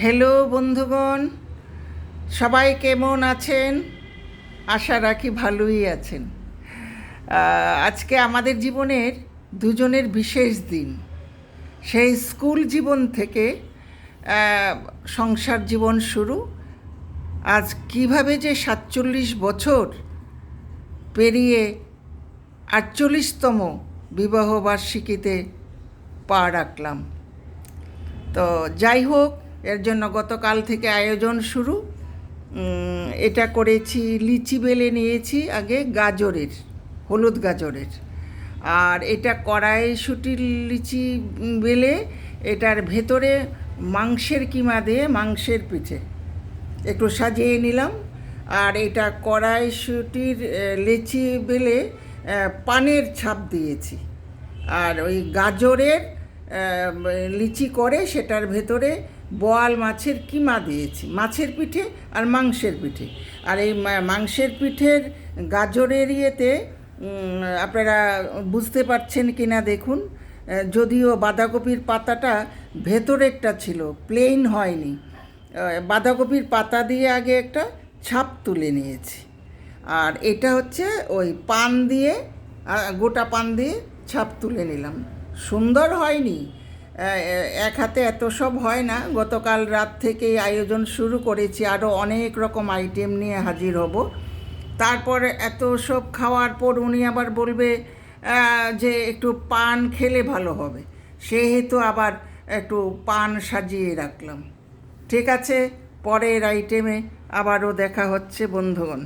Hello বন্ধুগণ, সবাই কেমন আছেন? আশা রাখি ভালোই আছেন। আজকে আমাদের জীবনের দুজনের বিশেষ দিন। সেই স্কুল জীবন থেকে সংসার জীবন শুরু। আজ কিভাবে যে 47 বছর পেরিয়ে 48তম বিবাহবার্ষিকীতে পা রাখলাম। তো যাই হোক, এর জন্য গতকাল থেকে আয়োজন শুরু। এটা করেছি, লিচি বেলে নিয়েছি আগে গাজরের, হলুদ গাজরের। আর এটা কড়াইশুঁটির লিচি বেলে এটার ভেতরে মাংসের কিমা দিয়ে মাংসের পিঠে একটু সাজিয়ে নিলাম। আর এটা কড়াইশুঁটির লিচি বেলে পানের ছাপ দিয়েছি। আর ওই গাজরের লিচি করে সেটার ভেতরে বোয়াল মাছের কিমা দিয়েছি, মাছের পিঠে আর মাংসের পিঠে। আর এই মাংসের পিঠের গাজরের ইয়েতে আপনারা বুঝতে পারছেন কি না দেখুন, যদিও বাঁধাকপির পাতাটা ভেতরেরটা ছিল, প্লেন হয়নি। বাঁধাকপির পাতা দিয়ে আগে একটা ছাপ তুলে নিয়েছি। আর এটা হচ্ছে ওই পান দিয়ে, গোটা পান দিয়ে ছাপ তুলে নিলাম। সুন্দর হয়নি, এক হাতে এত সব হয় না। গতকাল রাত থেকেই আয়োজন শুরু করেছি, আরও অনেক রকম আইটেম নিয়ে হাজির হব। তারপর এত সব খাওয়ার পর উনি আবার বলবে যে একটু পান খেলে ভালো হবে, সেহেতু আবার একটু পান সাজিয়ে রাখলাম। ঠিক আছে, পরের আইটেমে আবারও দেখা হচ্ছে বন্ধুগণ।